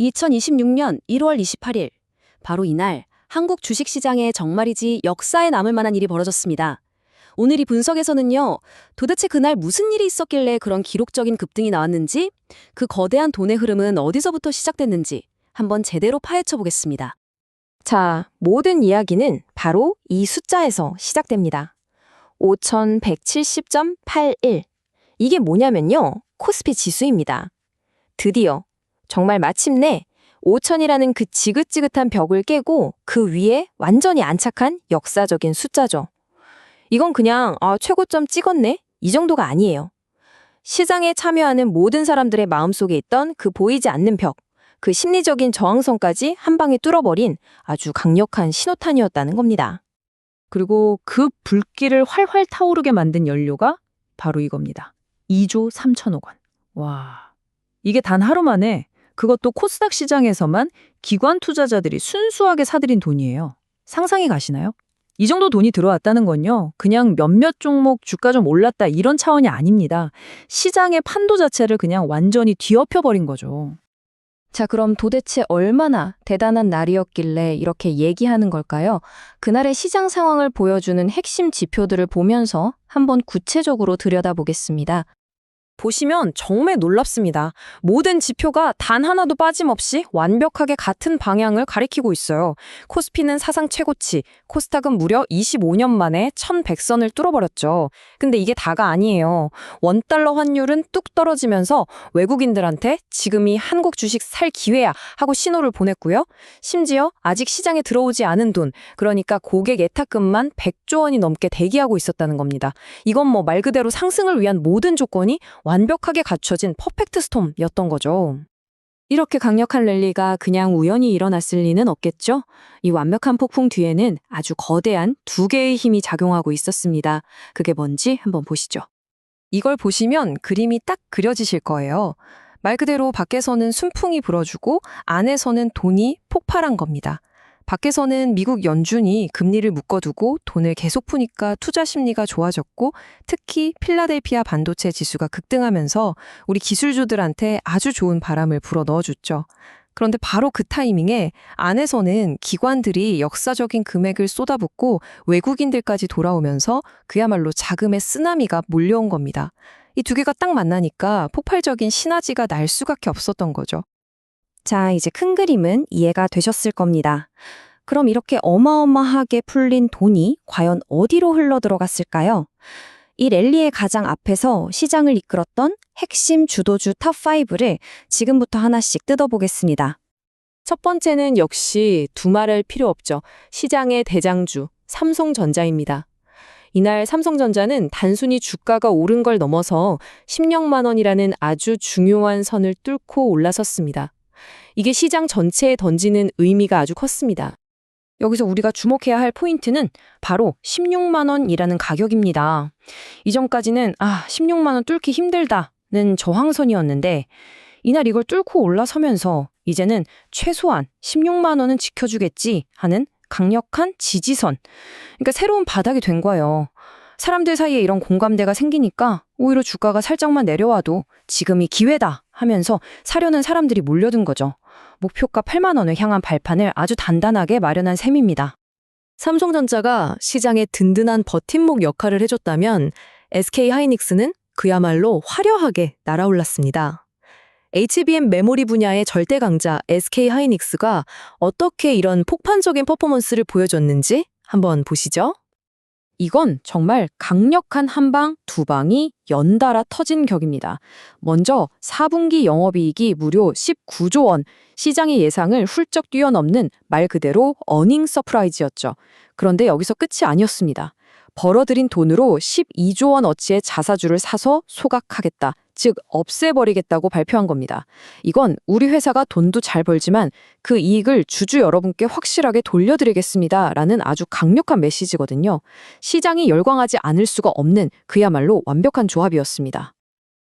2026년 1월 28일, 바로 이날 한국 주식시장에 정말이지 역사에 남을 만한 일이 벌어졌습니다. 오늘 이 분석에서는요, 도대체 그날 무슨 일이 있었길래 그런 기록적인 급등이 나왔는지, 그 거대한 돈의 흐름은 어디서부터 시작됐는지 한번 제대로 파헤쳐 보겠습니다. 자, 모든 이야기는 바로 이 숫자에서 시작됩니다. 5170.81. 이게 뭐냐면요. 코스피 지수입니다. 드디어, 정말 마침내 5000이라는 그 지긋지긋한 벽을 깨고 그 위에 완전히 안착한 역사적인 숫자죠. 이건 그냥 최고점 찍었네? 이 정도가 아니에요. 시장에 참여하는 모든 사람들의 마음속에 있던 그 보이지 않는 벽, 그 심리적인 저항선까지 한 방에 뚫어버린 아주 강력한 신호탄이었다는 겁니다. 그리고 그 불길을 활활 타오르게 만든 연료가 바로 이겁니다. 2조 3천억 원. 와, 이게 단 하루 만에 그것도 코스닥 시장에서만 기관 투자자들이 순수하게 사들인 돈이에요. 상상이 가시나요? 이 정도 돈이 들어왔다는 건요, 그냥 몇몇 종목 주가 좀 올랐다 이런 차원이 아닙니다. 시장의 판도 자체를 그냥 완전히 뒤엎여버린 거죠. 자, 그럼 도대체 얼마나 대단한 날이었길래 이렇게 얘기하는 걸까요? 그날의 시장 상황을 보여주는 핵심 지표들을 보면서 한번 구체적으로 들여다보겠습니다. 보시면 정말 놀랍습니다. 모든 지표가 단 하나도 빠짐없이 완벽하게 같은 방향을 가리키고 있어요. 코스피는 사상 최고치, 코스닥은 무려 25년 만에 1100선을 뚫어버렸죠. 근데 이게 다가 아니에요. 원달러 환율은 뚝 떨어지면서 외국인들한테 지금이 한국 주식 살 기회야 하고 신호를 보냈고요. 심지어 아직 시장에 들어오지 않은 돈, 그러니까 고객 예탁금만 100조 원이 넘게 대기하고 있었다는 겁니다. 이건 뭐 말 그대로 상승을 위한 모든 조건이 완벽하게 갖춰진 퍼펙트 스톰이었던 거죠. 이렇게 강력한 랠리가 그냥 우연히 일어났을 리는 없겠죠? 이 완벽한 폭풍 뒤에는 아주 거대한 두 개의 힘이 작용하고 있었습니다. 그게 뭔지 한번 보시죠. 이걸 보시면 그림이 딱 그려지실 거예요. 말 그대로 밖에서는 순풍이 불어주고 안에서는 돈이 폭발한 겁니다. 밖에서는 미국 연준이 금리를 묶어두고 돈을 계속 푸니까 투자 심리가 좋아졌고, 특히 필라델피아 반도체 지수가 급등하면서 우리 기술주들한테 아주 좋은 바람을 불어 넣어줬죠. 그런데 바로 그 타이밍에 안에서는 기관들이 역사적인 금액을 쏟아붓고 외국인들까지 돌아오면서 그야말로 자금의 쓰나미가 몰려온 겁니다. 이 두 개가 딱 만나니까 폭발적인 시너지가 날 수밖에 없었던 거죠. 자, 이제 큰 그림은 이해가 되셨을 겁니다. 그럼 이렇게 어마어마하게 풀린 돈이 과연 어디로 흘러들어갔을까요? 이 랠리의 가장 앞에서 시장을 이끌었던 핵심 주도주 탑5를 지금부터 하나씩 뜯어보겠습니다. 첫 번째는 역시 두말할 필요 없죠. 시장의 대장주, 삼성전자입니다. 이날 삼성전자는 단순히 주가가 오른 걸 넘어서 16만 원이라는 아주 중요한 선을 뚫고 올라섰습니다. 이게 시장 전체에 던지는 의미가 아주 컸습니다. 여기서 우리가 주목해야 할 포인트는 바로 16만 원이라는 가격입니다. 이전까지는 16만 원 뚫기 힘들다는 저항선이었는데 이날 이걸 뚫고 올라서면서 이제는 최소한 16만 원은 지켜주겠지 하는 강력한 지지선. 그러니까 새로운 바닥이 된 거예요. 사람들 사이에 이런 공감대가 생기니까 오히려 주가가 살짝만 내려와도 지금이 기회다 하면서 사려는 사람들이 몰려든 거죠. 목표가 8만 원을 향한 발판을 아주 단단하게 마련한 셈입니다. 삼성전자가 시장에 든든한 버팀목 역할을 해줬다면 SK하이닉스는 그야말로 화려하게 날아올랐습니다. HBM 메모리 분야의 절대 강자 SK하이닉스가 어떻게 이런 폭발적인 퍼포먼스를 보여줬는지 한번 보시죠. 이건 정말 강력한 한 방, 두 방이 연달아 터진 격입니다. 먼저 4분기 영업이익이 무려 19조 원, 시장의 예상을 훌쩍 뛰어넘는 말 그대로 어닝 서프라이즈였죠. 그런데 여기서 끝이 아니었습니다. 벌어들인 돈으로 12조 원 어치의 자사주를 사서 소각하겠다. 즉 없애버리겠다고 발표한 겁니다. 이건 우리 회사가 돈도 잘 벌지만 그 이익을 주주 여러분께 확실하게 돌려드리겠습니다. 라는 아주 강력한 메시지거든요. 시장이 열광하지 않을 수가 없는 그야말로 완벽한 조합이었습니다.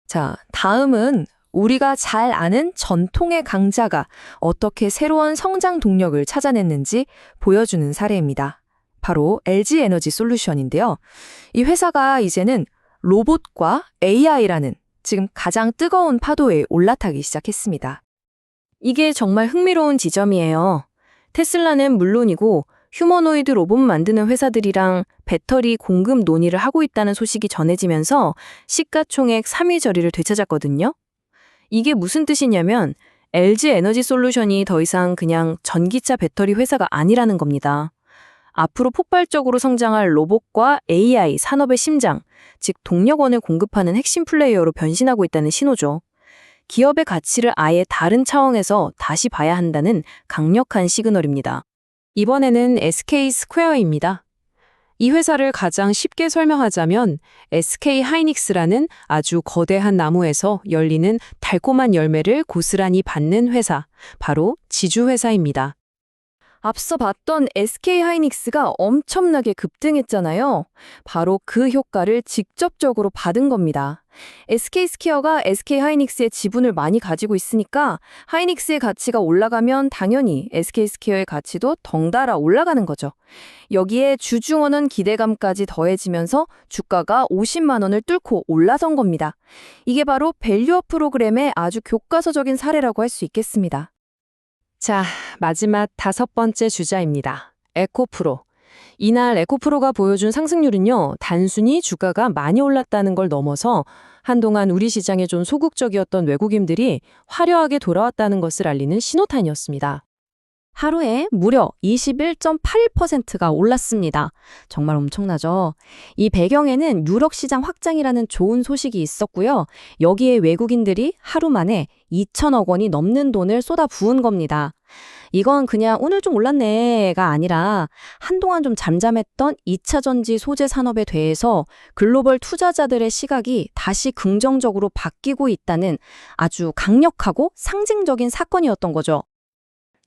자, 다음은 우리가 잘 아는 전통의 강자가 어떻게 새로운 성장 동력을 찾아냈는지 보여주는 사례입니다. 바로 LG에너지솔루션인데요. 이 회사가 이제는 로봇과 AI라는 지금 가장 뜨거운 파도에 올라타기 시작했습니다. 이게 정말 흥미로운 지점이에요. 테슬라는 물론이고 휴머노이드 로봇 만드는 회사들이랑 배터리 공급 논의를 하고 있다는 소식이 전해지면서 시가총액 3위 자리를 되찾았거든요. 이게 무슨 뜻이냐면 LG 에너지 솔루션이 더 이상 그냥 전기차 배터리 회사가 아니라는 겁니다. 앞으로 폭발적으로 성장할 로봇과 AI 산업의 심장, 즉 동력원을 공급하는 핵심 플레이어로 변신하고 있다는 신호죠. 기업의 가치를 아예 다른 차원에서 다시 봐야 한다는 강력한 시그널입니다. 이번에는 SK 스퀘어입니다. 이 회사를 가장 쉽게 설명하자면 SK 하이닉스라는 아주 거대한 나무에서 열리는 달콤한 열매를 고스란히 받는 회사, 바로 지주회사입니다. 앞서 봤던 SK 하이닉스가 엄청나게 급등했잖아요. 바로 그 효과를 직접적으로 받은 겁니다. SK 스퀘어가 SK 하이닉스의 지분을 많이 가지고 있으니까 하이닉스의 가치가 올라가면 당연히 SK 스퀘어의 가치도 덩달아 올라가는 거죠. 여기에 주주원은 기대감까지 더해지면서 주가가 50만 원을 뚫고 올라선 겁니다. 이게 바로 밸류업 프로그램의 아주 교과서적인 사례라고 할 수 있겠습니다. 자, 마지막 5번째 주자입니다. 에코프로. 이날 에코프로가 보여준 상승률은요, 단순히 주가가 많이 올랐다는 걸 넘어서 한동안 우리 시장에 좀 소극적이었던 외국인들이 화려하게 돌아왔다는 것을 알리는 신호탄이었습니다. 하루에 무려 21.81%가 올랐습니다. 정말 엄청나죠? 이 배경에는 유럽 시장 확장이라는 좋은 소식이 있었고요. 여기에 외국인들이 하루 만에 2천억 원이 넘는 돈을 쏟아 부은 겁니다. 이건 그냥 오늘 좀 올랐네가 아니라 한동안 좀 잠잠했던 2차 전지 소재 산업에 대해서 글로벌 투자자들의 시각이 다시 긍정적으로 바뀌고 있다는 아주 강력하고 상징적인 사건이었던 거죠.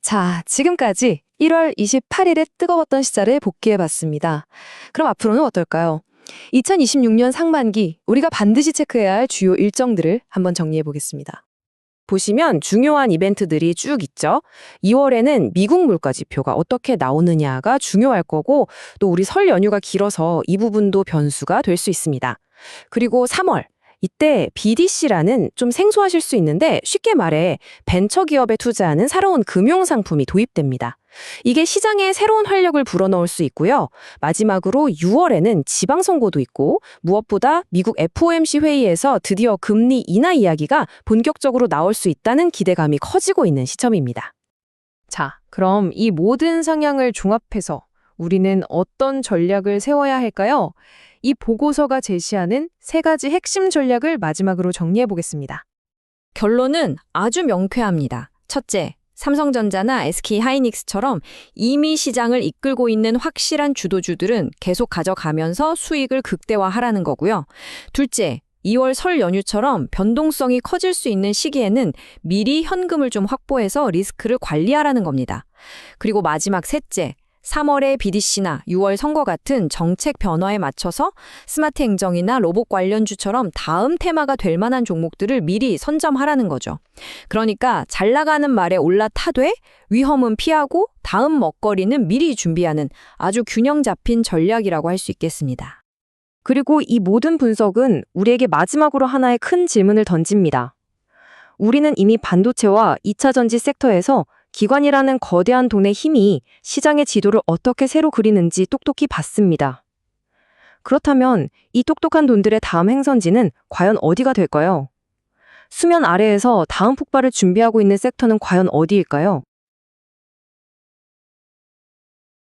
자, 지금까지 1월 28일에 뜨거웠던 시자를 복귀해봤습니다. 그럼 앞으로는 어떨까요? 2026년 상반기 우리가 반드시 체크해야 할 주요 일정들을 한번 정리해보겠습니다. 보시면 중요한 이벤트들이 쭉 있죠. 2월에는 미국 물가지표가 어떻게 나오느냐가 중요할 거고 또 우리 설 연휴가 길어서 이 부분도 변수가 될 수 있습니다. 그리고 3월. 이때 BDC라는 좀 생소하실 수 있는데 쉽게 말해 벤처기업에 투자하는 새로운 금융상품이 도입됩니다. 이게 시장에 새로운 활력을 불어넣을 수 있고요. 마지막으로 6월에는 지방선거도 있고 무엇보다 미국 FOMC 회의에서 드디어 금리 인하 이야기가 본격적으로 나올 수 있다는 기대감이 커지고 있는 시점입니다. 자, 그럼 이 모든 상향을 종합해서 우리는 어떤 전략을 세워야 할까요? 이 보고서가 제시하는 3가지 핵심 전략을 마지막으로 정리해 보겠습니다. 결론은 아주 명쾌합니다. 첫째, 삼성전자나 SK 하이닉스처럼 이미 시장을 이끌고 있는 확실한 주도주들은 계속 가져가면서 수익을 극대화하라는 거고요. 둘째, 2월 설 연휴처럼 변동성이 커질 수 있는 시기에는 미리 현금을 좀 확보해서 리스크를 관리하라는 겁니다. 그리고 마지막 셋째, 3월의 BDC나 6월 선거 같은 정책 변화에 맞춰서 스마트 행정이나 로봇 관련주처럼 다음 테마가 될 만한 종목들을 미리 선점하라는 거죠. 그러니까 잘 나가는 말에 올라타되 위험은 피하고 다음 먹거리는 미리 준비하는 아주 균형 잡힌 전략이라고 할 수 있겠습니다. 그리고 이 모든 분석은 우리에게 마지막으로 하나의 큰 질문을 던집니다. 우리는 이미 반도체와 2차 전지 섹터에서 기관이라는 거대한 돈의 힘이 시장의 지도를 어떻게 새로 그리는지 똑똑히 봤습니다. 그렇다면 이 똑똑한 돈들의 다음 행선지는 과연 어디가 될까요? 수면 아래에서 다음 폭발을 준비하고 있는 섹터는 과연 어디일까요?